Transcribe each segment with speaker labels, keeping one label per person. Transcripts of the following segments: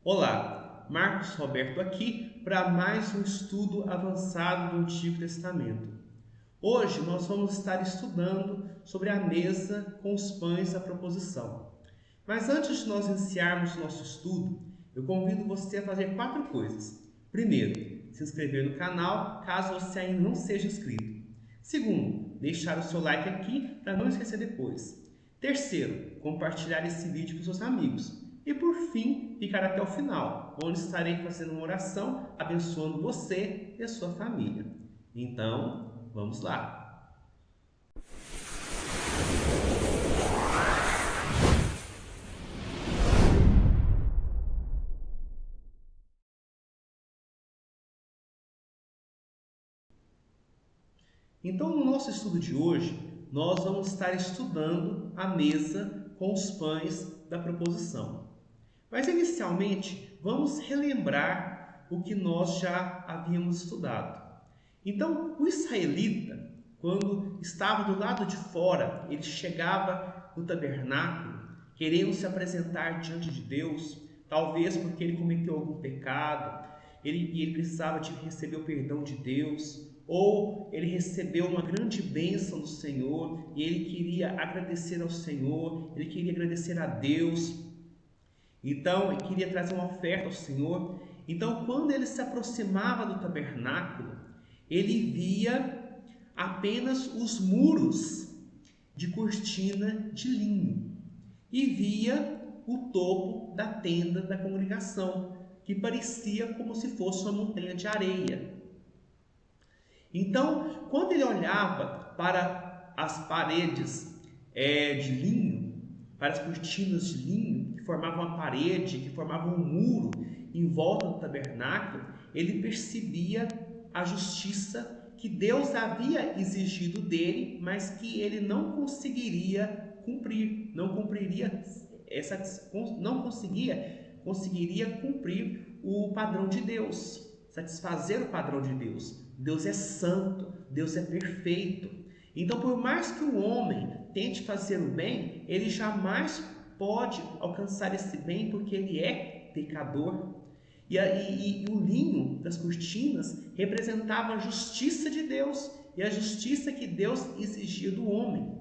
Speaker 1: Olá, Marcos Roberto aqui para mais um estudo avançado do Antigo Testamento. Hoje nós vamos estar estudando sobre a mesa com os pães da proposição. Mas antes de nós iniciarmos nosso estudo, eu convido você a fazer 4 coisas. Primeiro, se inscrever no canal caso você ainda não seja inscrito. Segundo, deixar o seu like aqui para não esquecer depois. Terceiro, compartilhar esse vídeo com seus amigos. E por fim, ficar até o final, onde estarei fazendo uma oração abençoando você e a sua família. Então, vamos lá! Então, no nosso estudo de hoje, nós vamos estar estudando a mesa com os pães da proposição. Mas, inicialmente, vamos relembrar o que nós já havíamos estudado. Então, o israelita, quando estava do lado de fora, ele chegava no tabernáculo, querendo se apresentar diante de Deus, talvez porque ele cometeu algum pecado, ele precisava de receber o perdão de Deus, ou ele recebeu uma grande bênção do Senhor e ele queria agradecer ao Senhor, ele queria agradecer a Deus. Então, ele queria trazer uma oferta ao Senhor. Então, quando ele se aproximava do tabernáculo, ele via apenas os muros de cortina de linho e via o topo da tenda da congregação, que parecia como se fosse uma montanha de areia. Então, quando ele olhava para as paredes de linho, para as cortinas de linho, que formavam uma parede, que formavam um muro em volta do tabernáculo, ele percebia a justiça que Deus havia exigido dele, mas que ele não conseguiria cumprir, conseguiria cumprir o padrão de Deus, satisfazer o padrão de Deus. Deus é santo, Deus é perfeito. Então, por mais que o homem tente fazer o bem, ele jamais pode alcançar esse bem porque ele é pecador. E o linho das cortinas representava a justiça de Deus e a justiça que Deus exigia do homem.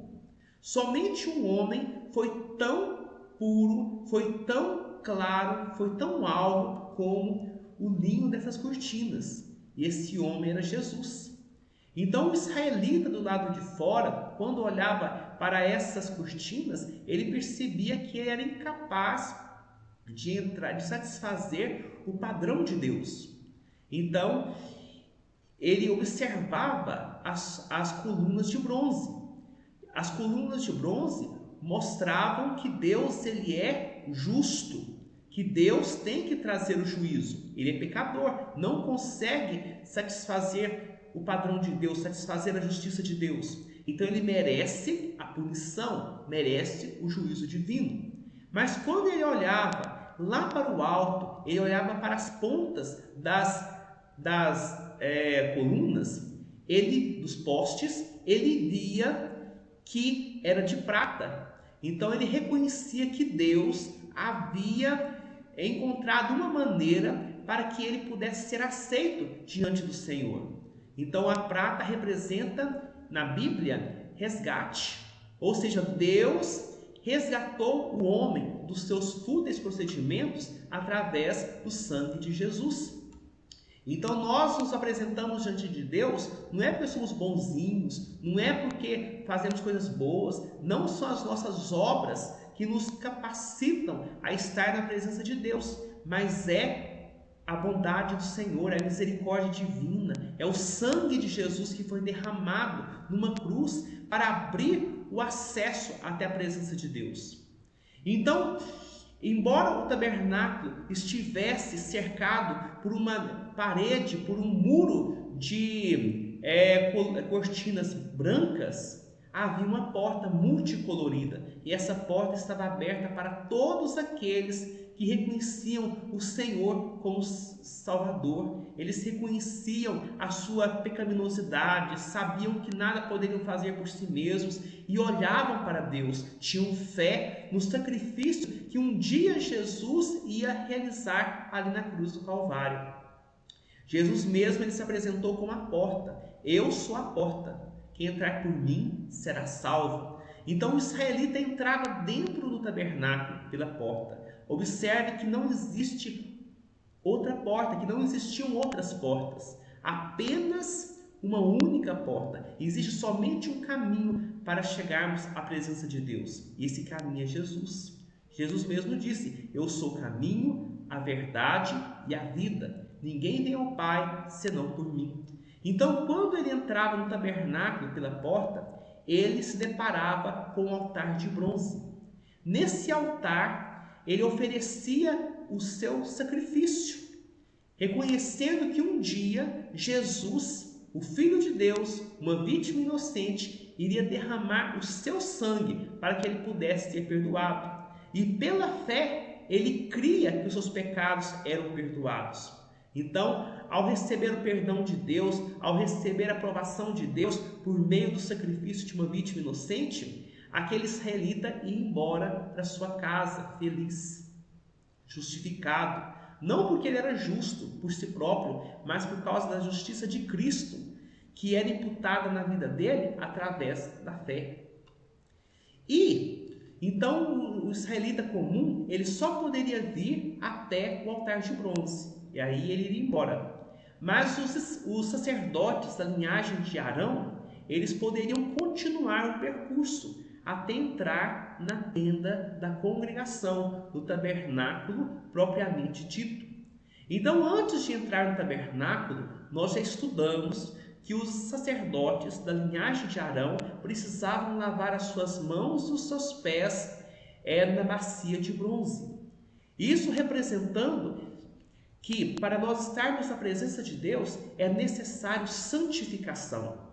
Speaker 1: Somente um homem foi tão puro, foi tão claro, foi tão alvo como o linho dessas cortinas. E esse homem era Jesus. Então o israelita do lado de fora, quando olhava para essas cortinas, ele percebia que ele era incapaz de entrar, de satisfazer o padrão de Deus. Então ele observava as colunas de bronze. As colunas de bronze mostravam que Deus ele é justo, que Deus tem que trazer o juízo. Ele é pecador, não consegue satisfazer o padrão de Deus, satisfazer a justiça de Deus. Então ele merece a punição, merece o juízo divino. Mas quando ele olhava lá para o alto, ele olhava para as pontas das colunas, dos postes, ele via que era de prata. Então ele reconhecia que Deus havia encontrado uma maneira para que ele pudesse ser aceito diante do Senhor. Então a prata representa na Bíblia resgate, ou seja, Deus resgatou o homem dos seus fúteis procedimentos através do sangue de Jesus. Então nós nos apresentamos diante de Deus, não é porque somos bonzinhos, não é porque fazemos coisas boas, não são as nossas obras que nos capacitam a estar na presença de Deus, mas é a bondade do Senhor, é a misericórdia divina, é o sangue de Jesus que foi derramado numa cruz para abrir o acesso até a presença de Deus. Então, embora o tabernáculo estivesse cercado por uma parede, por um muro de cortinas brancas, havia uma porta multicolorida e essa porta estava aberta para todos aqueles que reconheciam o Senhor como Salvador. Eles reconheciam a sua pecaminosidade, sabiam que nada poderiam fazer por si mesmos e olhavam para Deus. Tinham fé no sacrifício que um dia Jesus ia realizar ali na cruz do Calvário. Jesus mesmo ele se apresentou como a porta. Eu sou a porta. Quem entrar por mim será salvo. Então o israelita entrava dentro do tabernáculo pela porta. Observe que não existe outra porta, que não existiam outras portas. Apenas uma única porta. Existe somente um caminho para chegarmos à presença de Deus. E esse caminho é Jesus. Jesus mesmo disse: eu sou o caminho, a verdade e a vida. Ninguém vem ao Pai senão por mim. Então, quando ele entrava no tabernáculo pela porta, ele se deparava com um altar de bronze. Nesse altar, ele oferecia o seu sacrifício, reconhecendo que um dia Jesus, o Filho de Deus, uma vítima inocente, iria derramar o seu sangue para que ele pudesse ser perdoado. E pela fé, ele cria que os seus pecados eram perdoados. Então, ao receber o perdão de Deus, ao receber a aprovação de Deus por meio do sacrifício de uma vítima inocente, aquele israelita ia embora para sua casa feliz, justificado, não porque ele era justo por si próprio, mas por causa da justiça de Cristo, que era imputada na vida dele através da fé. E então o israelita comum, ele só poderia vir até o altar de bronze. E aí ele iria embora. Mas os sacerdotes da linhagem de Arão, eles poderiam continuar o percurso até entrar na tenda da congregação, do tabernáculo propriamente dito. Então, antes de entrar no tabernáculo, nós já estudamos que os sacerdotes da linhagem de Arão precisavam lavar as suas mãos e os seus pés na bacia de bronze. Isso representando que para nós estarmos na presença de Deus é necessário santificação.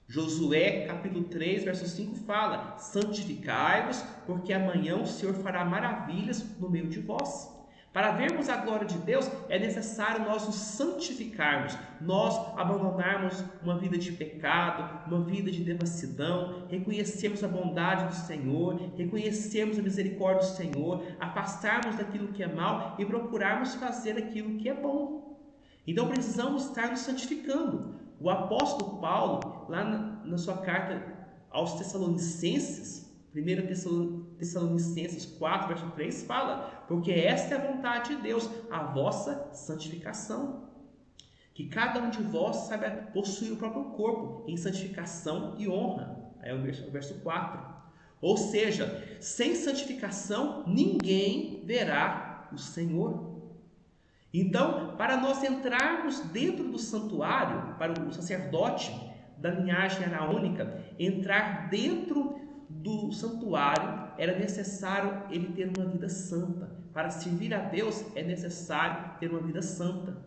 Speaker 1: Josué capítulo 3, verso 5 fala: santificai-vos, porque amanhã o Senhor fará maravilhas no meio de vós. Para vermos a glória de Deus é necessário nós nos santificarmos, nós abandonarmos uma vida de pecado, uma vida de devassidão, reconhecermos a bondade do Senhor, reconhecermos a misericórdia do Senhor, afastarmos daquilo que é mal e procurarmos fazer aquilo que é bom. Então precisamos estar nos santificando. O apóstolo Paulo, lá na sua carta aos Tessalonicenses, 1 Tessalonicenses 4, verso 3, fala: porque esta é a vontade de Deus, a vossa santificação. Que cada um de vós saiba possuir o próprio corpo em santificação e honra. Aí é o verso 4. Ou seja, sem santificação, ninguém verá o Senhor. Então, para nós entrarmos dentro do santuário, para o sacerdote da linhagem araônica entrar dentro do santuário, era necessário ele ter uma vida santa. Para servir a Deus é necessário ter uma vida santa.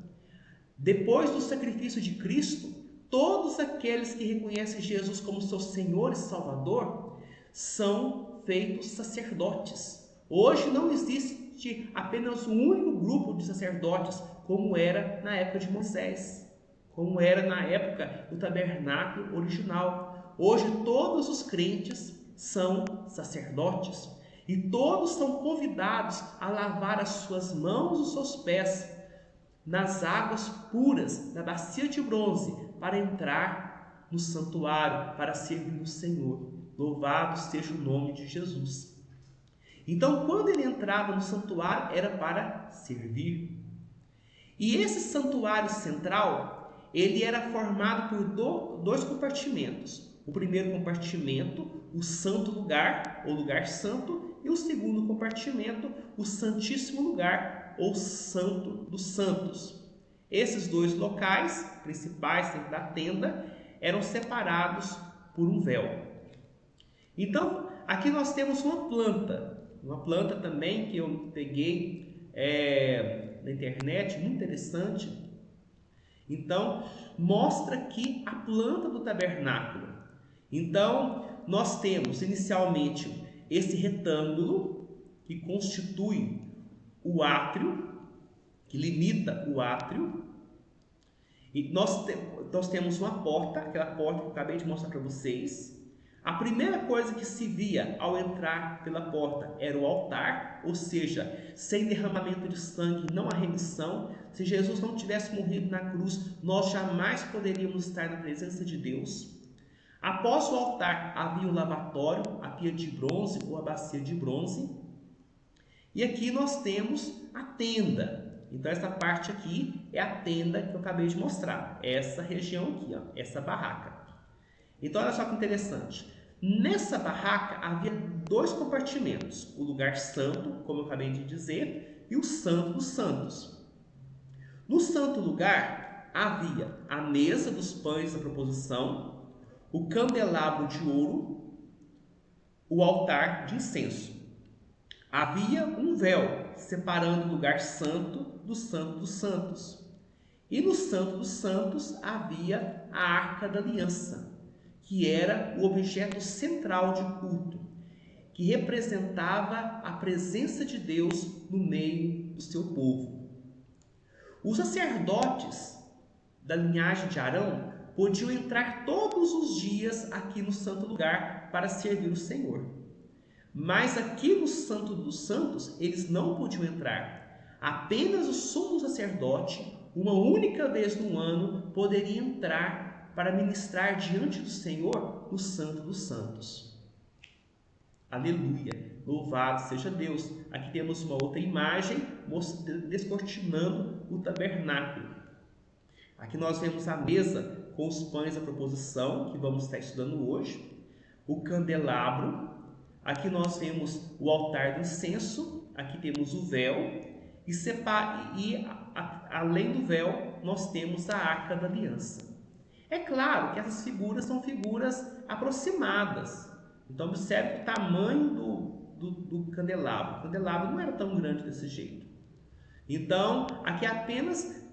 Speaker 1: Depois do sacrifício de Cristo, todos aqueles que reconhecem Jesus como seu Senhor e Salvador são feitos sacerdotes. Hoje não existe apenas um único grupo de sacerdotes, como era na época de Moisés, como era na época do tabernáculo original. Hoje todos os crentes são sacerdotes e todos são convidados a lavar as suas mãos e os seus pés nas águas puras da bacia de bronze para entrar no santuário, para servir o Senhor. Louvado seja o nome de Jesus. Então, quando ele entrava no santuário, era para servir. E esse santuário central, ele era formado por dois compartimentos. O primeiro compartimento, o santo lugar, ou lugar santo, e o segundo compartimento, o santíssimo lugar, ou santo dos santos. Esses dois locais principais dentro da tenda eram separados por um véu. Então, aqui nós temos uma planta também que eu peguei na internet, muito interessante. Então, mostra aqui a planta do tabernáculo. Então, nós temos inicialmente esse retângulo que constitui o átrio, que limita o átrio. E nós temos uma porta, aquela porta que eu acabei de mostrar para vocês. A primeira coisa que se via ao entrar pela porta era o altar, ou seja, sem derramamento de sangue não há remissão. Se Jesus não tivesse morrido na cruz, nós jamais poderíamos estar na presença de Deus. Após o altar havia o lavatório, a pia de bronze ou a bacia de bronze. E aqui nós temos a tenda. Então essa parte aqui é a tenda que eu acabei de mostrar. Essa região aqui, ó, essa barraca. Então olha só que interessante. Nessa barraca havia 2 compartimentos. O lugar santo, como eu acabei de dizer, e o santo dos santos. No santo lugar havia a mesa dos pães da proposição, o candelabro de ouro, o altar de incenso. Havia um véu separando o lugar santo dos santos. E no santo dos santos havia a arca da aliança, que era o objeto central de culto, que representava a presença de Deus no meio do seu povo. Os sacerdotes da linhagem de Arão podiam entrar todos os dias aqui no santo lugar para servir o Senhor. Mas aqui no Santo dos Santos, eles não podiam entrar. Apenas o sumo sacerdote, uma única vez no ano, poderia entrar para ministrar diante do Senhor no Santo dos Santos. Aleluia! Louvado seja Deus! Aqui temos uma outra imagem descortinando o tabernáculo. Aqui nós vemos a mesa com os pães da proposição, que vamos estar estudando hoje, o candelabro. Aqui nós vemos o altar do incenso, aqui temos o véu, além do véu nós temos a arca da aliança. É claro que essas figuras são figuras aproximadas. Então observe o tamanho do candelabro. O candelabro não era tão grande desse jeito. Então aqui apenas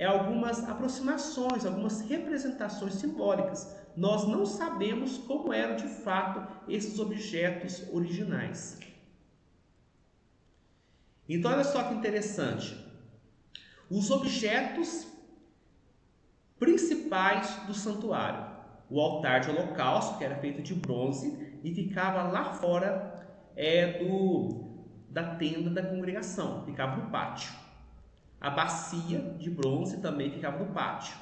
Speaker 1: algumas aproximações, algumas representações simbólicas. Nós não sabemos como eram de fato esses objetos originais. Então olha só que interessante. Os objetos principais do santuário. O altar de holocausto, que era feito de bronze e ficava lá fora da tenda da congregação, ficava no pátio. A bacia de bronze também ficava no pátio.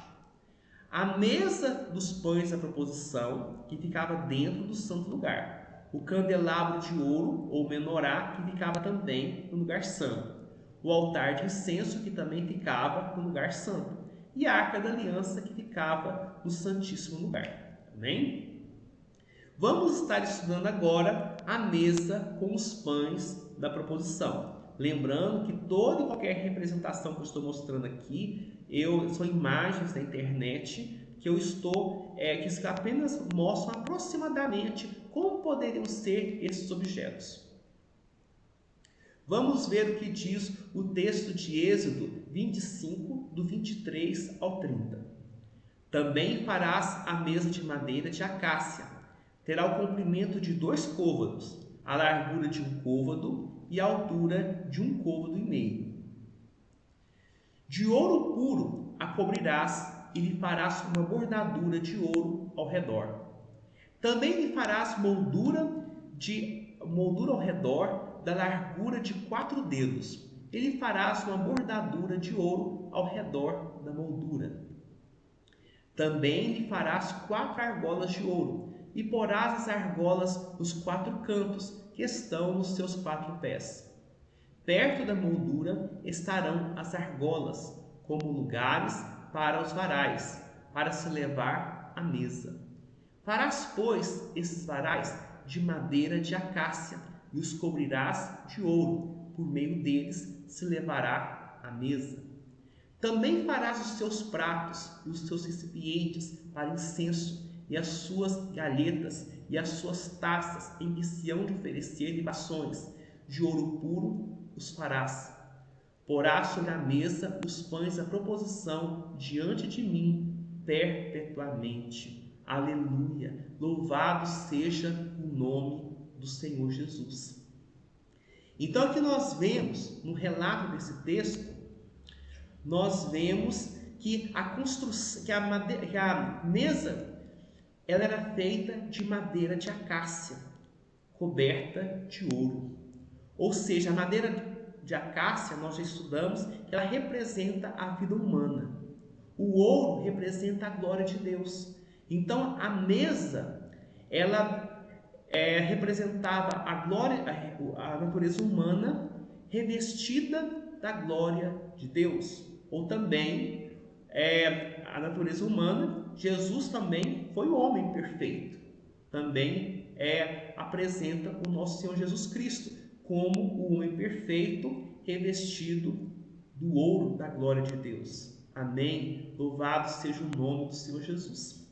Speaker 1: A mesa dos pães da proposição, que ficava dentro do santo lugar. O candelabro de ouro, ou menorá, que ficava também no lugar santo. O altar de incenso, que também ficava no lugar santo. E a arca da aliança, que ficava no santíssimo lugar. Amém? Vamos estar estudando agora a mesa com os pães da proposição. Lembrando que toda e qualquer representação que eu estou mostrando aqui, são imagens da internet que que apenas mostram aproximadamente como poderiam ser esses objetos. Vamos ver o que diz o texto de Êxodo 25, do 23 ao 30. Também farás a mesa de madeira de acácia. Terá o comprimento de 2 côvados, a largura de 1 côvado e a altura de 1 côvado e meio. De ouro puro a cobrirás e lhe farás uma bordadura de ouro ao redor. Também lhe farás moldura ao redor da largura de 4 dedos. E lhe farás uma bordadura de ouro ao redor da moldura. Também lhe farás 4 argolas de ouro e porás as argolas nos 4 cantos que estão nos seus 4 pés. Perto da moldura estarão as argolas, como lugares para os varais, para se levar à mesa. Farás, pois, esses varais de madeira de acácia e os cobrirás de ouro, por meio deles se levará à mesa. Também farás os seus pratos e os seus recipientes para incenso, e as suas galhetas e as suas taças em que se hão de oferecer libações. De ouro puro os farás. Porás sobre a mesa os pães da proposição diante de mim perpetuamente. Aleluia! Louvado seja o nome do Senhor Jesus. Então, o que nós vemos no relato desse texto, nós vemos que a construção, que a mesa, ela era feita de madeira de acácia, coberta de ouro. Ou seja, a madeira de acácia, nós já estudamos, que ela representa a vida humana. O ouro representa a glória de Deus. Então, a mesa, ela representava a glória, a natureza humana revestida da glória de Deus. Ou também, a natureza humana, Jesus também foi o homem perfeito. Também apresenta o nosso Senhor Jesus Cristo como o homem perfeito revestido do ouro da glória de Deus. Amém? Louvado seja o nome do Senhor Jesus.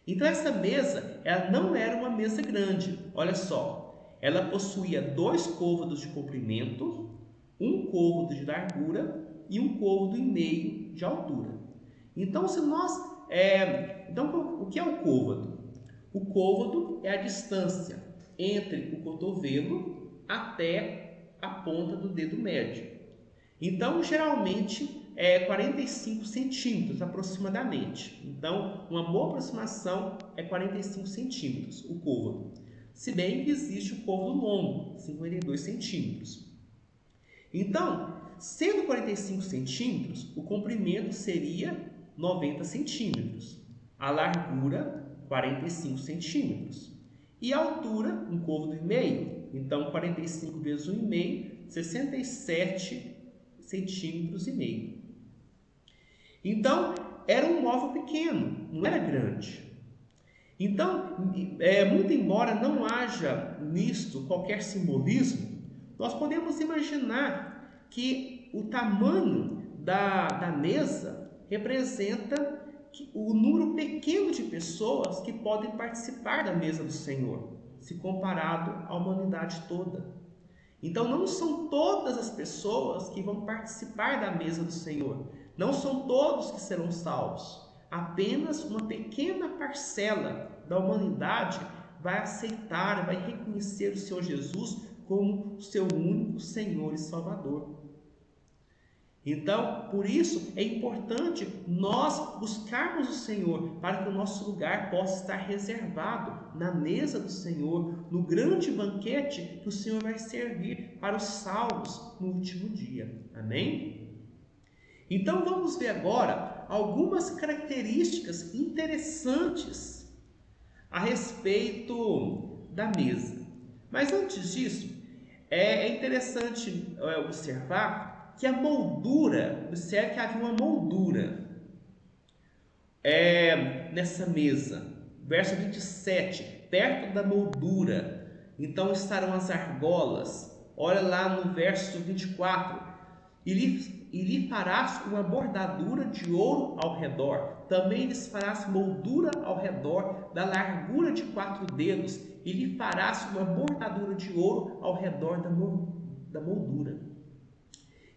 Speaker 1: Então essa mesa, ela não era uma mesa grande. Olha só, ela possuía 2 côvados de comprimento, 1 côvado de largura e 1 côvado e meio de altura. Então, o que é o côvado? O côvado é a distância entre o cotovelo até a ponta do dedo médio. Então, geralmente, 45 centímetros aproximadamente. Então, uma boa aproximação é 45 centímetros o côvado. Se bem que existe o côvado longo, 52 centímetros. Então, sendo 45 centímetros, o comprimento seria 90 centímetros. A largura, 45 centímetros. E a altura, um côvado e meio. Então, 45 vezes 1,5, 67 centímetros e meio. Então, era um móvel pequeno, não era grande. Então, muito embora não haja nisto qualquer simbolismo, nós podemos imaginar que o tamanho da mesa representa o número pequeno de pessoas que podem participar da mesa do Senhor, se comparado à humanidade toda. Então, não são todas as pessoas que vão participar da mesa do Senhor. Não são todos que serão salvos. Apenas uma pequena parcela da humanidade vai aceitar, vai reconhecer o Senhor Jesus como seu único Senhor e Salvador. Então, por isso, é importante nós buscarmos o Senhor para que o nosso lugar possa estar reservado na mesa do Senhor, no grande banquete que o Senhor vai servir para os salvos no último dia. Amém? Então, vamos ver agora algumas características interessantes a respeito da mesa. Mas antes disso, é interessante observar que a moldura, observe que havia uma moldura nessa mesa. Verso 27, perto da moldura, então estarão as argolas. Olha lá no verso 24, e lhe farás uma bordadura de ouro ao redor. Também lhes farás moldura ao redor da largura de 4 dedos, e lhe farás uma bordadura de ouro ao redor da moldura.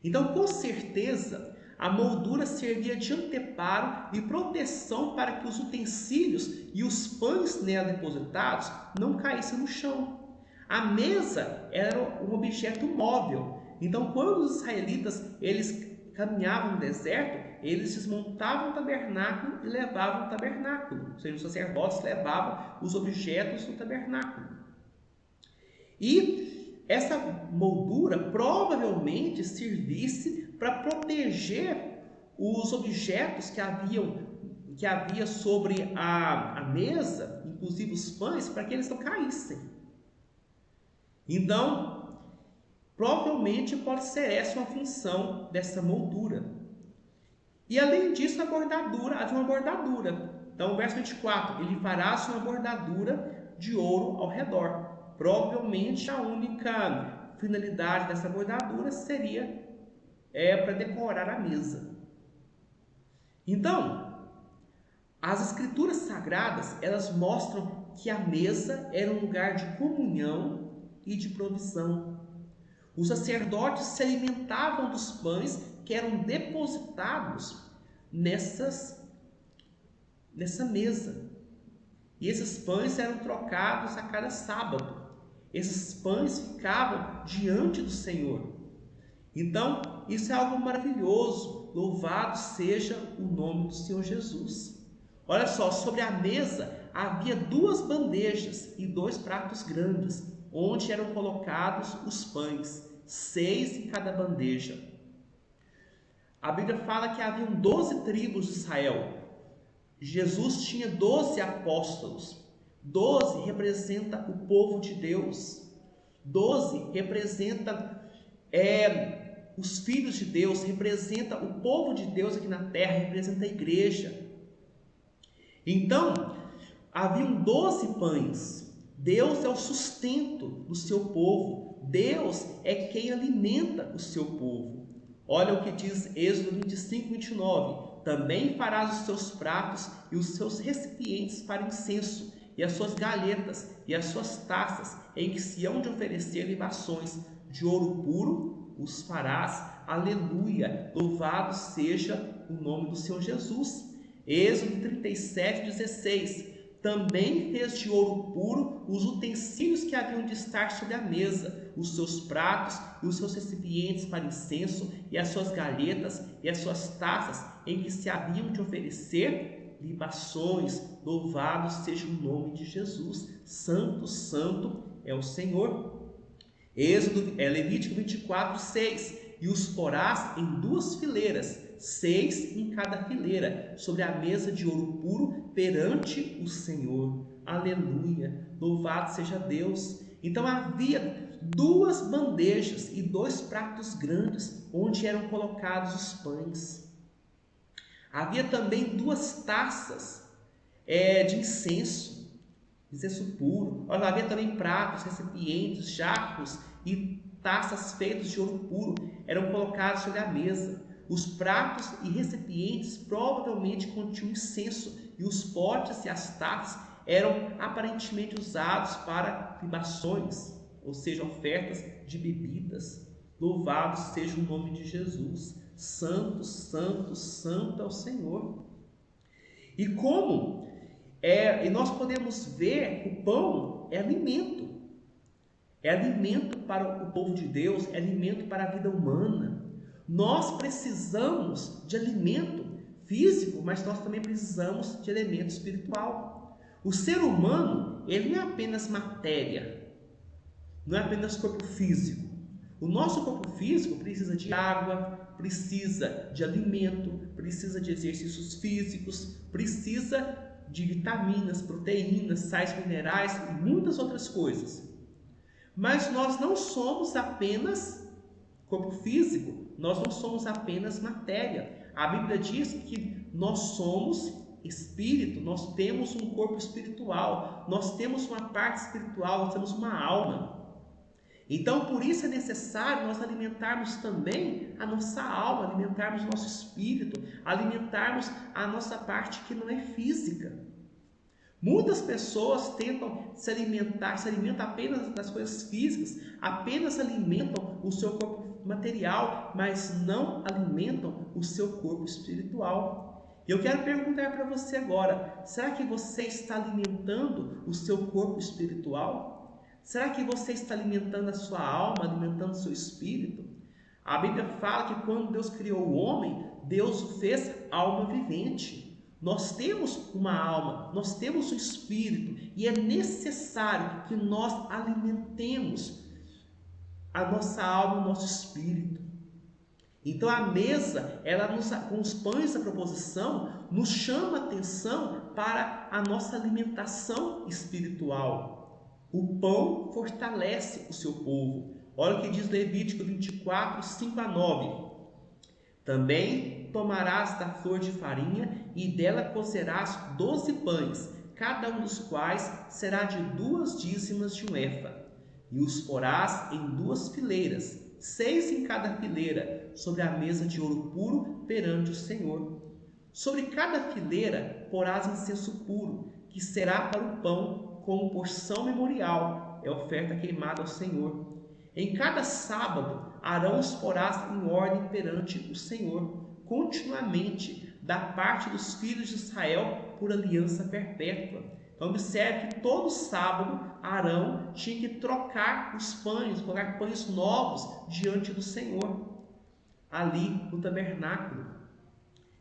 Speaker 1: Então, com certeza, a moldura servia de anteparo e proteção para que os utensílios e os pães nela depositados não caíssem no chão. A mesa era um objeto móvel. Então, quando os israelitas eles caminhavam no deserto, eles desmontavam o tabernáculo e levavam o tabernáculo. Ou seja, os sacerdotes levavam os objetos do tabernáculo. E essa moldura provavelmente servisse para proteger os objetos que havia sobre a mesa, inclusive os pães, para que eles não caíssem. Então, provavelmente pode ser essa uma função dessa moldura. E além disso, havia uma bordadura. Então, verso 24, ele fará uma bordadura de ouro ao redor. Provavelmente a única finalidade dessa bordadura seria para decorar a mesa. Então, as escrituras sagradas, elas mostram que a mesa era um lugar de comunhão e de provisão. Os sacerdotes se alimentavam dos pães que eram depositados nessa mesa. E esses pães eram trocados a cada sábado. esses pães ficavam diante do Senhor. Então, isso é algo maravilhoso. Louvado seja o nome do Senhor Jesus. Olha só, sobre a mesa havia 2 bandejas e 2 pratos grandes, onde eram colocados os pães, 6 em cada bandeja. A Bíblia fala que haviam 12 tribos de Israel. Jesus tinha 12 apóstolos. 12 representa o povo de Deus. 12 representa os filhos de Deus, representa o povo de Deus aqui na terra, representa a igreja. Então, haviam 12 pães. Deus é o sustento do seu povo. Deus é quem alimenta o seu povo. Olha o que diz Êxodo 25, 29. Também farás os seus pratos e os seus recipientes para incenso, e as suas galhetas e as suas taças, em que se hão de oferecer libações de ouro puro, os farás. Aleluia! Louvado seja o nome do Senhor Jesus. Êxodo 37, 16. Também fez de ouro puro os utensílios que haviam de estar sobre a mesa, os seus pratos e os seus recipientes para incenso, e as suas galhetas e as suas taças, em que se haviam de oferecer libações. Louvado seja o nome de Jesus. Santo, santo é o Senhor. Levítico 24, 6. E os porás em 2 fileiras, 6 em cada fileira, sobre a mesa de ouro puro perante o Senhor. Aleluia! Louvado seja Deus! Então havia 2 bandejas e 2 pratos grandes, onde eram colocados os pães. Havia também 2 taças de incenso puro. Olha, havia também pratos, recipientes, jarros e taças feitas de ouro puro eram colocados sobre a mesa. Os pratos e recipientes provavelmente continham incenso, e os potes e as taças eram aparentemente usados para libações, ou seja, ofertas de bebidas. Louvado seja o nome de Jesus. Santo, santo, santo é o Senhor. E como e nós podemos ver que o pão é alimento. É alimento para o povo de Deus, é alimento para a vida humana. Nós precisamos de alimento físico, mas nós também precisamos de alimento espiritual. O ser humano, ele não é apenas matéria, não é apenas corpo físico. O nosso corpo físico precisa de água, precisa de alimento, precisa de exercícios físicos, precisa de vitaminas, proteínas, sais minerais e muitas outras coisas. Mas nós não somos apenas corpo físico, nós não somos apenas matéria. A Bíblia diz que nós somos espírito, nós temos um corpo espiritual, nós temos uma parte espiritual, nós temos uma alma. Então, por isso é necessário nós alimentarmos também a nossa alma, alimentarmos o nosso espírito, alimentarmos a nossa parte que não é física. Muitas pessoas tentam se alimentam apenas das coisas físicas, apenas alimentam o seu corpo material, mas não alimentam o seu corpo espiritual. E eu quero perguntar para você agora, será que você está alimentando o seu corpo espiritual? Será que você está alimentando a sua alma, alimentando o seu espírito? A Bíblia fala que quando Deus criou o homem, Deus o fez alma vivente. Nós temos uma alma, nós temos um espírito, e é necessário que nós alimentemos a nossa alma, o nosso espírito. Então a mesa, com os pães da proposição, nos chama a atenção para a nossa alimentação espiritual. O pão fortalece o seu povo. Olha o que diz Levítico 24, 5 a 9. Também tomarás da flor de farinha e dela cozerás 12 pães, cada um dos quais será de 2 dízimas de um efa. E os porás em 2 fileiras, 6 em cada fileira, sobre a mesa de ouro puro perante o Senhor. Sobre cada fileira porás incenso puro, que será para o pão como porção memorial, é oferta queimada ao Senhor. Em cada sábado, Arão os porás em ordem perante o Senhor, continuamente, da parte dos filhos de Israel, por aliança perpétua. Então observe que todo sábado Arão tinha que trocar os pães, colocar pães novos diante do Senhor, ali no tabernáculo.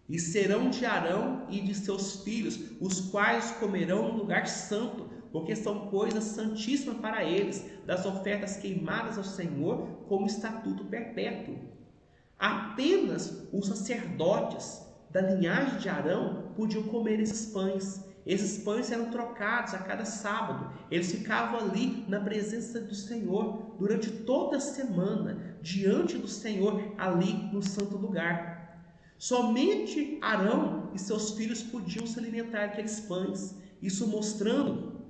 Speaker 1: E serão de Arão e de seus filhos, os quais comerão no lugar santo, porque são coisas santíssimas para eles, das ofertas queimadas ao Senhor, como estatuto perpétuo. Apenas os sacerdotes da linhagem de Arão podiam comer esses pães. Esses pães eram trocados a cada sábado. Eles ficavam ali na presença do Senhor durante toda a semana, diante do Senhor, ali no santo lugar. Somente Arão e seus filhos podiam se alimentar daqueles pães. Isso mostrando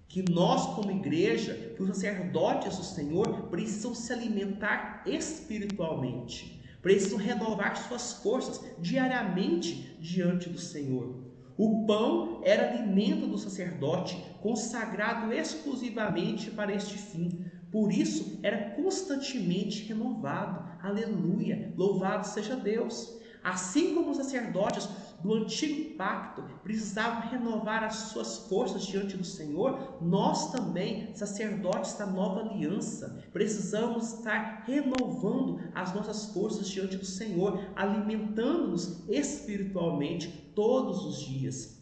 Speaker 1: que nós, como igreja, que os sacerdotes do Senhor precisam se alimentar espiritualmente, precisam renovar suas forças diariamente diante do Senhor. O pão era alimento do sacerdote, consagrado exclusivamente para este fim. Por isso, era constantemente renovado. Aleluia! Louvado seja Deus! Assim como os sacerdotes do antigo pacto precisavam renovar as suas forças diante do Senhor, nós também, sacerdotes da nova aliança, precisamos estar renovando as nossas forças diante do Senhor, alimentando-nos espiritualmente todos os dias.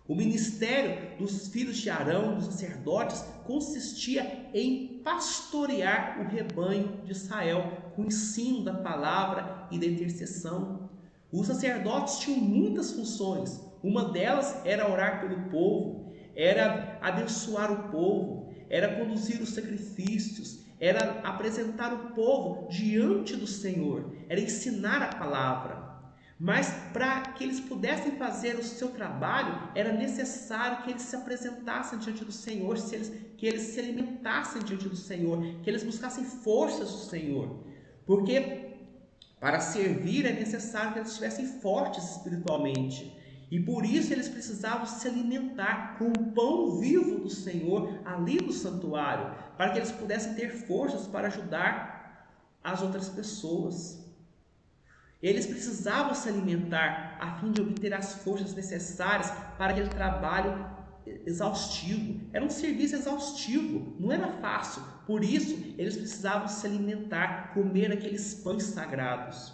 Speaker 1: O ministério dos filhos de Arão, dos sacerdotes, consistia em pastorear o rebanho de Israel, com o ensino da palavra e da intercessão. Os sacerdotes tinham muitas funções. Uma delas era orar pelo povo, era abençoar o povo, era conduzir os sacrifícios, era apresentar o povo diante do Senhor, era ensinar a palavra. Mas para que eles pudessem fazer o seu trabalho, era necessário que eles se apresentassem diante do Senhor, que eles se alimentassem diante do Senhor, que eles buscassem forças do Senhor. Porque para servir é necessário que eles estivessem fortes espiritualmente. E por isso eles precisavam se alimentar com o pão vivo do Senhor ali no santuário, para que eles pudessem ter forças para ajudar as outras pessoas. Eles precisavam se alimentar a fim de obter as forças necessárias para aquele trabalho exaustivo. Era um serviço exaustivo, não era fácil. Por isso, eles precisavam se alimentar, comer aqueles pães sagrados.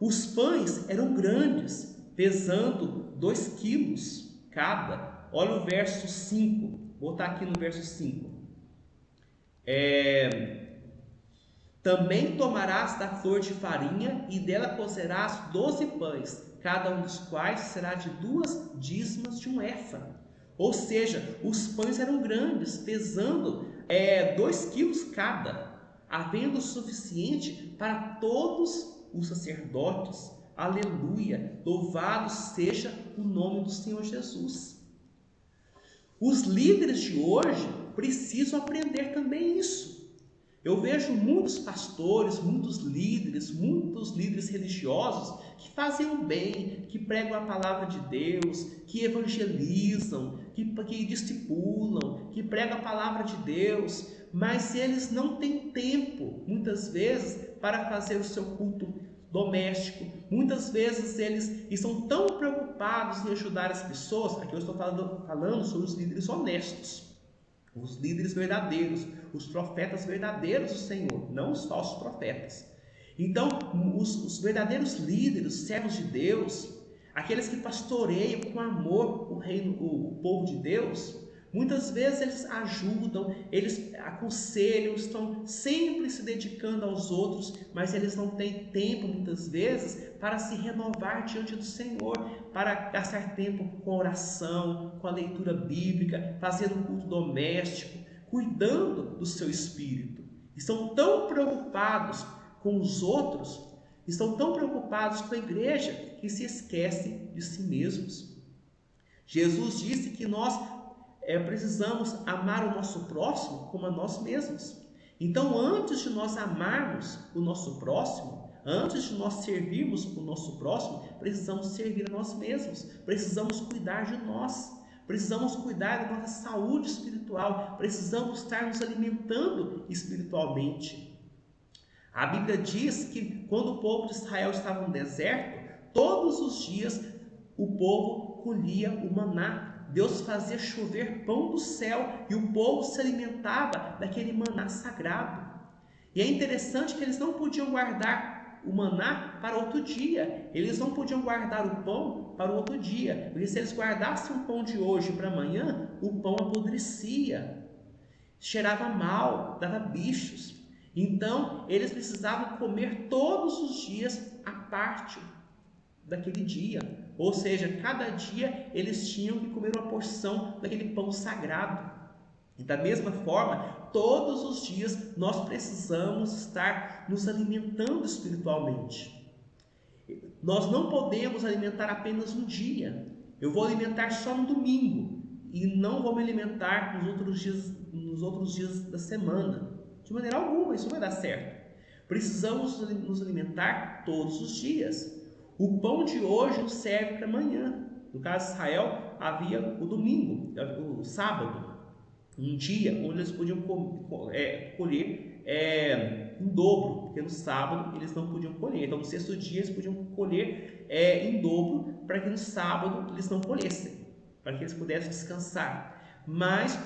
Speaker 1: Os pães eram grandes, pesando 2 quilos cada. Olha o verso 5. Vou botar aqui no verso 5. Também tomarás da flor de farinha e dela cozerás 12 pães, cada um dos quais será de 2 dízimos de um éfa. Ou seja, os pães eram grandes, pesando 2 quilos cada, havendo o suficiente para todos os sacerdotes. Aleluia! Louvado seja o nome do Senhor Jesus. Os líderes de hoje precisam aprender também isso. Eu vejo muitos pastores, muitos líderes religiosos que fazem o bem, que pregam a palavra de Deus, que evangelizam, que discipulam, que pregam a palavra de Deus, mas eles não têm tempo, muitas vezes, para fazer o seu culto doméstico. Muitas vezes eles estão tão preocupados em ajudar as pessoas. Aqui eu estou falando sobre os líderes honestos, os líderes verdadeiros, os profetas verdadeiros do Senhor, não os falsos profetas. Então, os verdadeiros líderes, os servos de Deus, aqueles que pastoreiam com amor o povo de Deus, muitas vezes eles ajudam, eles aconselham, estão sempre se dedicando aos outros, mas eles não têm tempo, muitas vezes, para se renovar diante do Senhor, para gastar tempo com oração, com a leitura bíblica, fazendo um culto doméstico, cuidando do seu espírito. Estão tão preocupados com os outros, estão tão preocupados com a igreja, que se esquecem de si mesmos. Jesus disse que nós precisamos amar o nosso próximo como a nós mesmos. Então, antes de nós amarmos o nosso próximo, antes de nós servirmos o nosso próximo, precisamos servir a nós mesmos, precisamos cuidar de nós, precisamos cuidar da nossa saúde espiritual, precisamos estar nos alimentando espiritualmente. A Bíblia diz que quando o povo de Israel estava no deserto, todos os dias o povo colhia o maná. Deus fazia chover pão do céu e o povo se alimentava daquele maná sagrado. E é interessante que eles não podiam guardar o maná para outro dia, eles não podiam guardar o pão para o outro dia, porque se eles guardassem o pão de hoje para amanhã, o pão apodrecia, cheirava mal, dava bichos. Então eles precisavam comer todos os dias a parte daquele dia, ou seja, cada dia eles tinham que comer uma porção daquele pão sagrado. E da mesma forma, todos os dias nós precisamos estar nos alimentando espiritualmente. Nós não podemos alimentar apenas um dia. Eu vou alimentar só no domingo e não vou me alimentar nos outros dias da semana. De maneira alguma, isso vai dar certo. Precisamos nos alimentar todos os dias. O pão de hoje não serve para amanhã. No caso de Israel, havia o domingo, o sábado, um dia onde eles podiam colher em dobro, porque no sábado eles não podiam colher. Então, no sexto dia eles podiam colher em dobro, para que no sábado eles não colhessem, para que eles pudessem descansar. Mas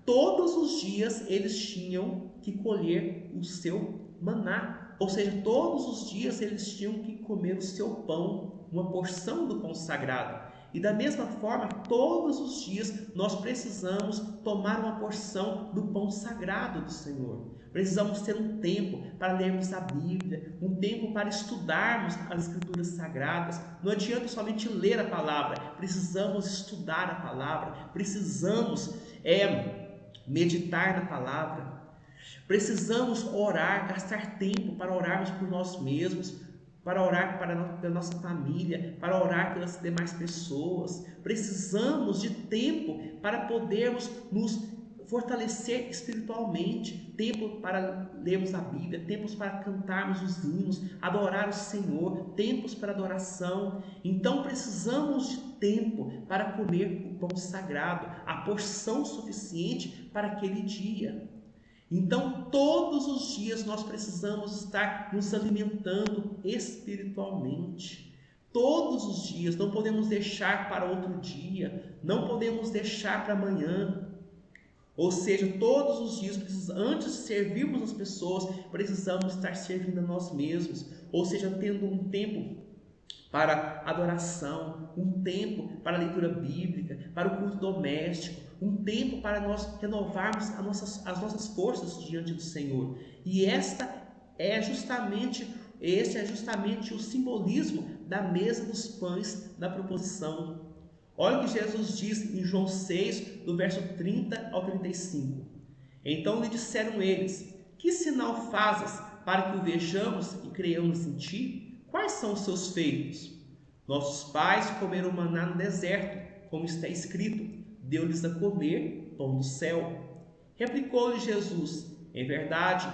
Speaker 1: todos os dias eles tinham que colher o seu maná, ou seja, todos os dias eles tinham que comer o seu pão, uma porção do pão sagrado. E da mesma forma, todos os dias nós precisamos tomar uma porção do pão sagrado do Senhor. Precisamos ter um tempo para lermos a Bíblia, um tempo para estudarmos as Escrituras Sagradas. Não adianta somente ler a palavra, precisamos estudar a palavra, precisamos meditar na palavra. Precisamos orar, gastar tempo para orarmos por nós mesmos, para orar pela nossa família, para orar pelas demais pessoas. Precisamos de tempo para podermos nos fortalecer espiritualmente, tempo para lermos a Bíblia, tempos para cantarmos os hinos, adorar o Senhor, tempos para adoração. Então precisamos de tempo para comer o pão sagrado, a porção suficiente para aquele dia. Então, todos os dias nós precisamos estar nos alimentando espiritualmente. Todos os dias, não podemos deixar para outro dia, não podemos deixar para amanhã. Ou seja, todos os dias, antes de servirmos as pessoas, precisamos estar servindo a nós mesmos. Ou seja, tendo um tempo para adoração, um tempo para a leitura bíblica, para o culto doméstico, um tempo para nós renovarmos as nossas forças diante do Senhor. E esse é justamente o simbolismo da mesa dos pães da proposição. Olha o que Jesus diz em João 6, do verso 30 ao 35. Então lhe disseram eles: que sinal fazes para que o vejamos e creiamos em ti? Quais são os seus feitos? Nossos pais comeram maná no deserto, como está escrito: deu-lhes a comer pão do céu. Replicou-lhe Jesus: em verdade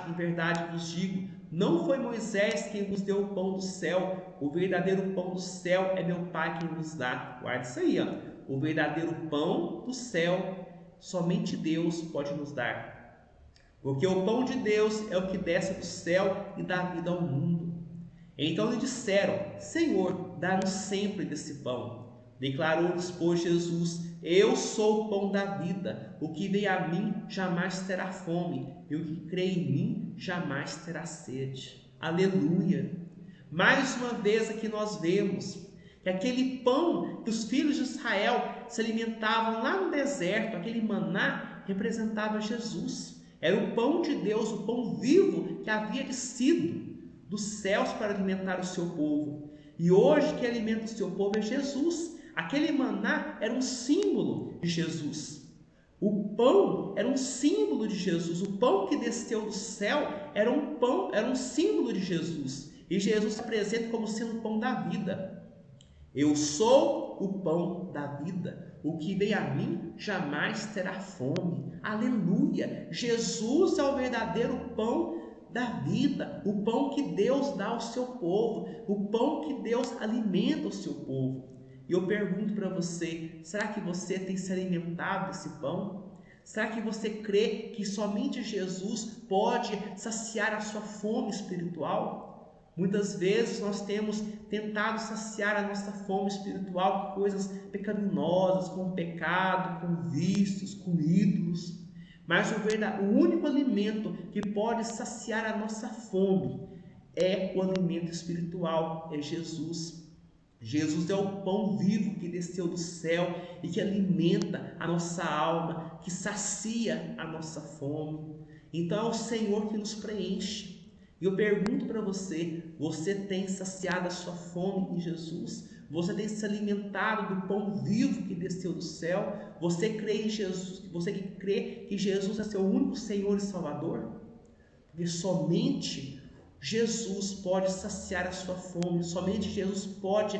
Speaker 1: vos digo, não foi Moisés quem vos deu o pão do céu. O verdadeiro pão do céu é meu Pai quem vos dá. Guarda isso aí, ó. O verdadeiro pão do céu, somente Deus pode nos dar. Porque o pão de Deus é o que desce do céu e dá vida ao mundo. Então lhe disseram: Senhor, dá-nos sempre desse pão. Declarou-lhes, pois, Jesus: eu sou o pão da vida. O que vem a mim jamais terá fome, e o que crê em mim jamais terá sede. Aleluia! Mais uma vez aqui nós vemos que aquele pão que os filhos de Israel se alimentavam lá no deserto, aquele maná, representava Jesus. Era o pão de Deus, o pão vivo que havia descido dos céus para alimentar o seu povo. E hoje quem alimenta o seu povo é Jesus. Aquele maná era um símbolo de Jesus. O pão era um símbolo de Jesus. O pão que desceu do céu era um símbolo de Jesus. E Jesus se apresenta como sendo o pão da vida. Eu sou o pão da vida. O que vem a mim jamais terá fome. Aleluia! Jesus é o verdadeiro pão da vida, o pão que Deus dá ao seu povo, o pão que Deus alimenta o seu povo. E eu pergunto para você: será que você tem se alimentado desse pão? Será que você crê que somente Jesus pode saciar a sua fome espiritual? Muitas vezes nós temos tentado saciar a nossa fome espiritual com coisas pecaminosas, com pecado, com vícios, com ídolos. Mas o único alimento que pode saciar a nossa fome é o alimento espiritual, é Jesus. Jesus é o pão vivo que desceu do céu e que alimenta a nossa alma, que sacia a nossa fome. Então é o Senhor que nos preenche. E eu pergunto para você, você tem saciado a sua fome em Jesus? Você tem se alimentado do pão vivo que desceu do céu? Você crê em Jesus? Você crê que Jesus é seu único Senhor e Salvador? Porque somente Jesus pode saciar a sua fome, somente Jesus pode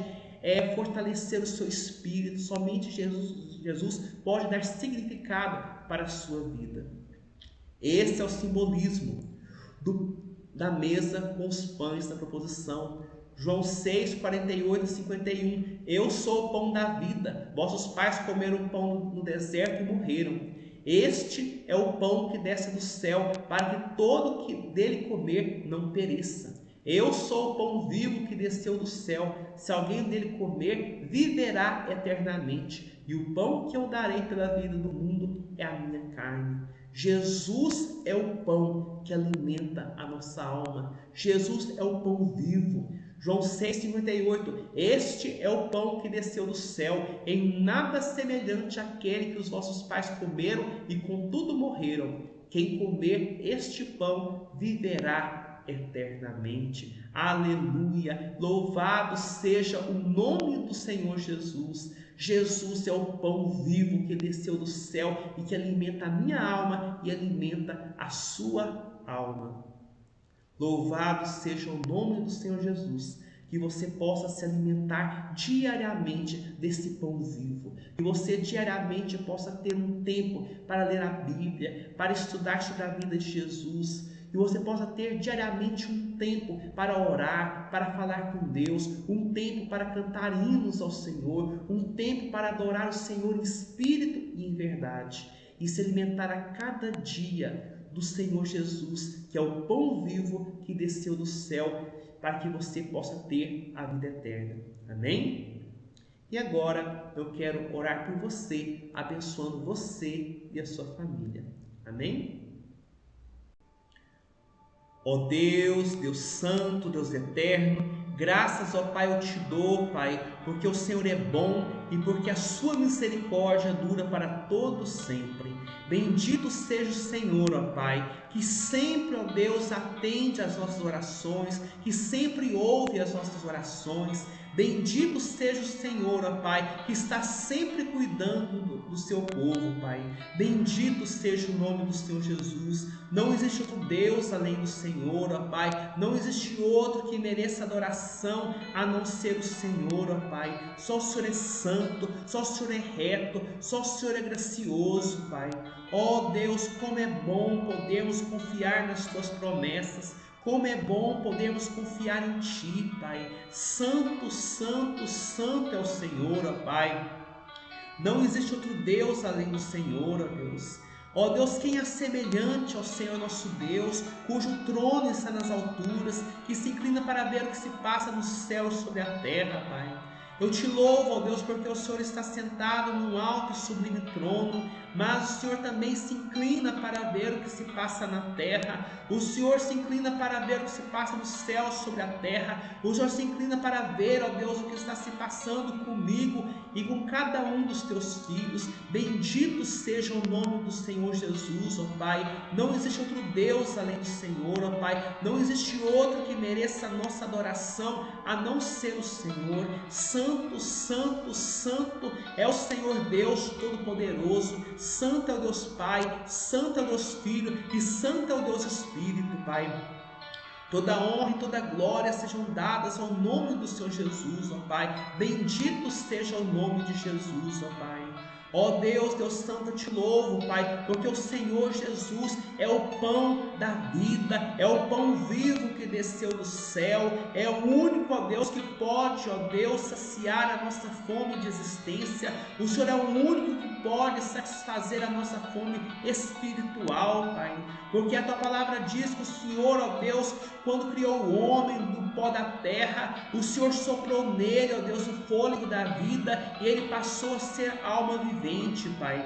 Speaker 1: fortalecer o seu espírito, somente Jesus pode dar significado para a sua vida. Esse é o simbolismo da mesa com os pães da proposição. João 6, 48 e 51. Eu sou o pão da vida. Vossos pais comeram pão no deserto e morreram. Este é o pão que desce do céu, para que todo que dele comer não pereça. Eu sou o pão vivo que desceu do céu. Se alguém dele comer, viverá eternamente. E o pão que eu darei pela vida do mundo é a minha carne. Jesus é o pão que alimenta a nossa alma. Jesus é o pão vivo. João 6,58. Este é o pão que desceu do céu, em nada semelhante àquele que os vossos pais comeram e contudo morreram. Quem comer este pão viverá eternamente. Aleluia! Louvado seja o nome do Senhor Jesus. Jesus é o pão vivo que desceu do céu e que alimenta a minha alma e alimenta a sua alma. Louvado seja o nome do Senhor Jesus, que você possa se alimentar diariamente desse pão vivo, que você diariamente possa ter um tempo para ler a Bíblia, para estudar sobre a vida de Jesus, que você possa ter diariamente um tempo para orar, para falar com Deus, um tempo para cantar hinos ao Senhor, um tempo para adorar o Senhor em espírito e em verdade, e se alimentar a cada dia do Senhor Jesus, que é o pão vivo que desceu do céu, para que você possa ter a vida eterna. Amém? E agora eu quero orar por você, abençoando você e a sua família. Amém? Ó Deus, Deus Santo, Deus Eterno, graças, ó Pai, eu te dou, Pai, porque o Senhor é bom e porque a sua misericórdia dura para todo sempre. Bendito seja o Senhor, ó Pai, que sempre, ó Deus, atende às nossas orações, que sempre ouve as nossas orações. Bendito seja o Senhor, ó Pai, que está sempre cuidando do seu povo, Pai. Bendito seja o nome do Senhor Jesus. Não existe outro Deus além do Senhor, ó Pai. Não existe outro que mereça adoração a não ser o Senhor, ó Pai. Só o Senhor é santo, só o Senhor é reto, só o Senhor é gracioso, Pai. Ó Deus, como é bom podermos confiar nas Tuas promessas. Como é bom podermos confiar em Ti, Pai. Santo, santo, santo é o Senhor, ó Pai. Não existe outro Deus além do Senhor, ó Deus. Ó Deus, quem é semelhante ao Senhor nosso Deus, cujo trono está nas alturas, que se inclina para ver o que se passa no céu e sobre a terra, Pai. Eu te louvo, ó Deus, porque o Senhor está sentado num alto e sublime trono, mas o Senhor também se inclina para ver o que se passa na terra. O Senhor se inclina para ver o que se passa no céu sobre a terra. O Senhor se inclina para ver, ó Deus, o que está se passando comigo e com cada um dos teus filhos. Bendito seja o nome do Senhor Jesus, ó Pai. Não existe outro Deus além do Senhor, ó Pai. Não existe outro que mereça a nossa adoração a não ser o Senhor. Santo, santo, santo é o Senhor Deus Todo-Poderoso. Santo é o Deus Pai, santo é o Deus Filho e santo é o Deus Espírito, Pai. Toda honra e toda glória sejam dadas ao nome do Senhor Jesus, ó Pai. Bendito seja o nome de Jesus, ó Pai. Ó Deus, Deus Santo, eu te louvo, Pai, porque o Senhor Jesus é o pão da vida, é o pão vivo que desceu do céu, é o único, ó Deus, que pode, ó Deus, saciar a nossa fome de existência. O Senhor é o único que pode satisfazer a nossa fome espiritual, Pai, porque a Tua palavra diz que o Senhor, ó Deus, quando criou o homem do pó da terra, o Senhor soprou nele, ó Deus, o fôlego da vida, e ele passou a ser alma vivente, Pai.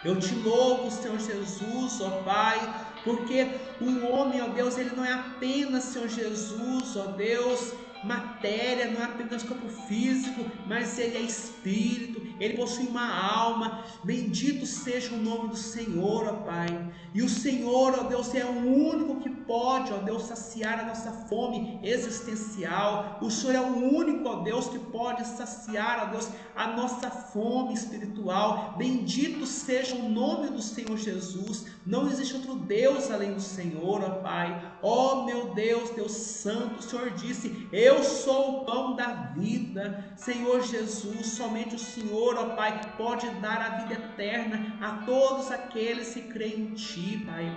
Speaker 1: Eu te louvo, Senhor Jesus, ó Pai, porque o homem, ó Deus, ele não é apenas, Senhor Jesus, ó Deus, matéria, não é apenas corpo físico, mas ele é espírito, ele possui uma alma. Bendito seja o nome do Senhor, ó Pai. E o Senhor, ó Deus, é o único que pode, ó Deus, saciar a nossa fome existencial. O Senhor é o único, ó Deus, que pode saciar, ó Deus, a nossa fome espiritual. Bendito seja o nome do Senhor Jesus. Não existe outro Deus além do Senhor, ó Pai. Ó meu Deus, Deus Santo, o Senhor disse: eu sou o pão da vida. Senhor Jesus, somente o Senhor, ó Pai, pode dar a vida eterna a todos aqueles que creem em Ti, Pai.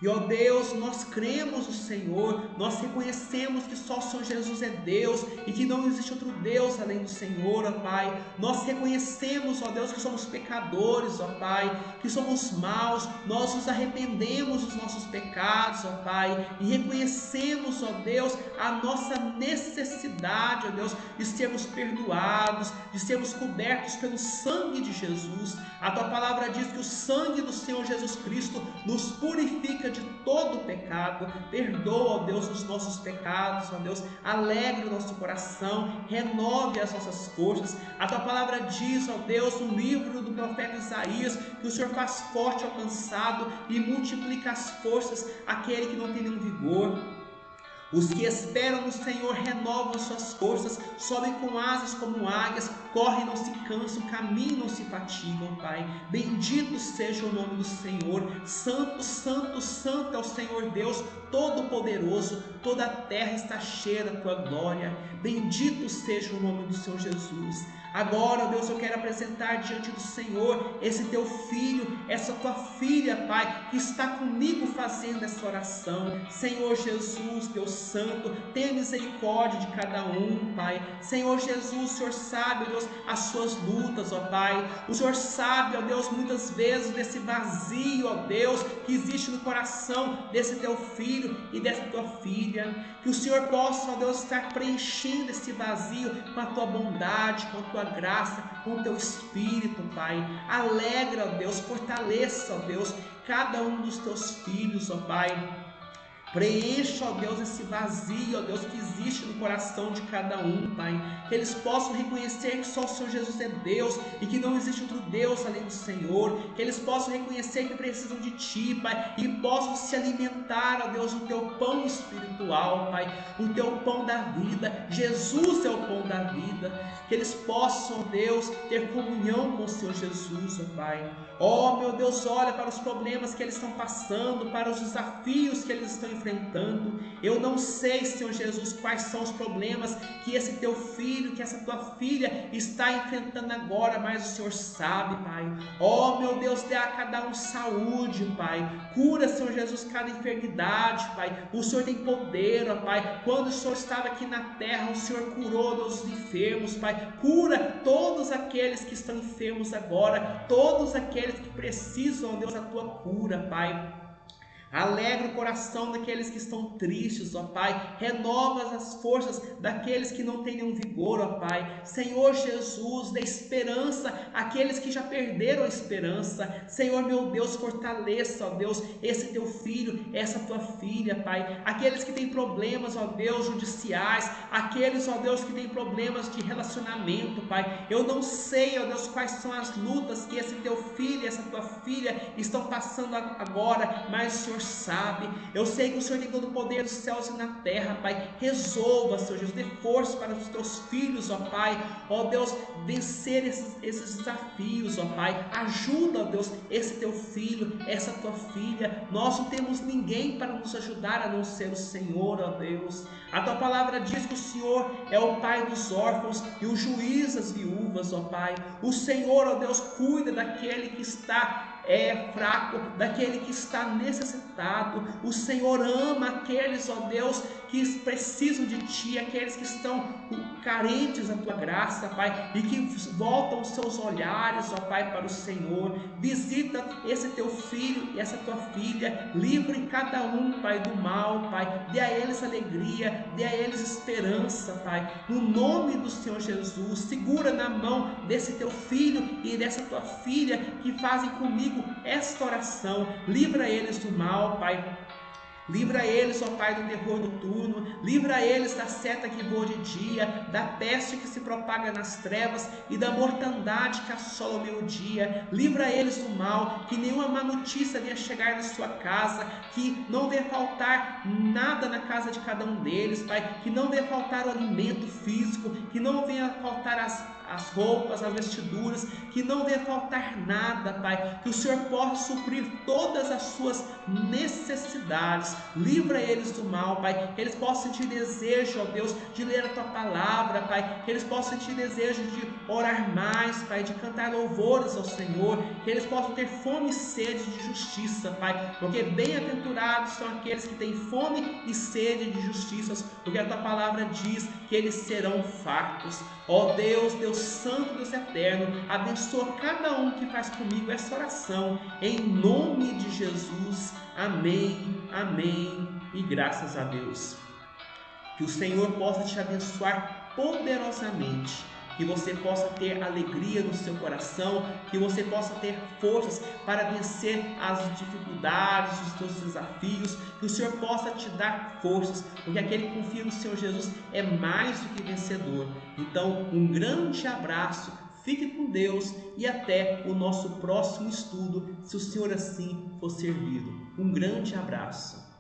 Speaker 1: E ó Deus, nós cremos no Senhor, nós reconhecemos que só o Senhor Jesus é Deus e que não existe outro Deus além do Senhor, ó Pai. Nós reconhecemos, ó Deus, que somos pecadores, ó Pai, que somos maus, nós nos arrependemos dos nossos pecados, ó Pai, e reconhecemos, ó Deus, a nossa necessidade, ó Deus, de sermos perdoados, de sermos cobertos pelo sangue de Jesus. A Tua palavra diz que o sangue do Senhor Jesus Cristo nos purifica de todo pecado. Perdoa, ó Deus, os nossos pecados, ó Deus, alegre o nosso coração, renove as nossas forças. A Tua palavra diz, ó Deus, no livro do profeta Isaías, que o Senhor faz forte ao cansado e multiplica as forças àquele que não tem nenhum vigor. Os que esperam no Senhor renovam as suas forças, sobem com asas como águias, correm e não se cansam, caminham e não se fatigam, Pai. Bendito seja o nome do Senhor. Santo, santo, santo é o Senhor Deus Todo-Poderoso. Toda a terra está cheia da Tua glória. Bendito seja o nome do Senhor Jesus. Agora, Deus, eu quero apresentar diante do Senhor esse Teu filho, essa Tua filha, Pai, que está comigo fazendo essa oração. Senhor Jesus, Deus Santo, tenha misericórdia de cada um, Pai. Senhor Jesus, o Senhor sabe, Deus, as suas lutas, ó Pai. O Senhor sabe, ó Deus, muitas vezes desse vazio, ó Deus, que existe no coração desse Teu filho e dessa Tua filha. Que o Senhor possa, ó Deus, estar preenchendo esse vazio com a Tua bondade, com a Tua graça, com o Teu Espírito, Pai. Alegra, ó Deus, fortaleça, ó Deus, cada um dos Teus filhos, ó Pai. Preencha, ó Deus, esse vazio, ó Deus, que existe no coração de cada um, Pai. Que eles possam reconhecer que só o Senhor Jesus é Deus e que não existe outro Deus além do Senhor. Que eles possam reconhecer que precisam de Ti, Pai, e possam se alimentar, ó Deus, do Teu pão espiritual, Pai, o Teu pão da vida. Jesus é o pão da vida. Que eles possam, ó Deus, ter comunhão com o Senhor Jesus, ó Pai. Ó, meu Deus, olha para os problemas que eles estão passando, para os desafios que eles estão enfrentando. Eu não sei, Senhor Jesus, quais são os problemas que esse Teu filho, que essa Tua filha está enfrentando agora, mas o Senhor sabe, Pai. Ó, meu Deus, dê a cada um saúde, Pai. Cura, Senhor Jesus, cada enfermidade, Pai. O Senhor tem poder, ó Pai. Quando o Senhor estava aqui na terra, o Senhor curou, Deus, os enfermos, Pai. Cura todos aqueles que estão enfermos agora, todos aqueles que precisam, Deus, da Tua cura, Pai. Alegra o coração daqueles que estão tristes, ó Pai. Renova as forças daqueles que não têm nenhum vigor, ó Pai. Senhor Jesus, dê esperança àqueles que já perderam a esperança. Senhor, meu Deus, fortaleça, ó Deus, esse Teu filho, essa Tua filha, Pai. Aqueles que têm problemas, ó Deus, judiciais. Aqueles, ó Deus, que têm problemas de relacionamento, Pai. Eu não sei, ó Deus, quais são as lutas que esse Teu filho e essa Tua filha estão passando agora, mas o Senhor sabe. Eu sei que o Senhor tem todo o poder dos céus e na terra, Pai. Resolva, Senhor Jesus, dê força para os Teus filhos, ó Pai. Ó Deus, vencer esses desafios, ó Pai. Ajuda, ó Deus, esse Teu filho, essa Tua filha. Nós não temos ninguém para nos ajudar a não ser o Senhor, ó Deus. A Tua palavra diz que o Senhor é o Pai dos órfãos e o juiz das viúvas, ó Pai. O Senhor, ó Deus, cuida daquele que está fraco, daquele que está necessitado. O Senhor ama aqueles, ó Deus, que precisam de Ti, aqueles que estão carentes da tua graça, Pai, e que voltam os seus olhares, ó Pai, para o Senhor. Visita esse teu filho e essa tua filha, livre cada um, Pai, do mal, Pai, dê a eles alegria, dê a eles esperança, Pai, no nome do Senhor Jesus. Segura na mão desse teu filho e dessa tua filha que fazem comigo esta oração, livra eles do mal, Pai. Livra eles, ó Pai, do terror noturno, livra eles da seta que voa de dia, da peste que se propaga nas trevas e da mortandade que assola o meio-dia. Livra eles do mal, que nenhuma má notícia venha chegar na sua casa, que não venha faltar nada na casa de cada um deles, Pai, que não venha faltar o alimento físico, que não venha faltar as roupas, as vestiduras, que não venha faltar nada, Pai, que o Senhor possa suprir todas as suas necessidades. Livra eles do mal, Pai, que eles possam sentir desejo, ó Deus, de ler a Tua Palavra, Pai, que eles possam sentir desejo de orar mais, Pai, de cantar louvores ao Senhor, que eles possam ter fome e sede de justiça, Pai, porque bem-aventurados são aqueles que têm fome e sede de justiça, porque a Tua Palavra diz que eles serão fartos. Ó Deus, Deus Santo, Deus Eterno, abençoa cada um que faz comigo essa oração, em nome de Jesus. Amém, amém e graças a Deus. Que o Senhor possa te abençoar poderosamente, que você possa ter alegria no seu coração, que você possa ter forças para vencer as dificuldades, os teus desafios, que o Senhor possa te dar forças, porque aquele que confia no Senhor Jesus é mais do que vencedor. Então, um grande abraço, fique com Deus e até o nosso próximo estudo, se o Senhor assim for servido. Um grande abraço.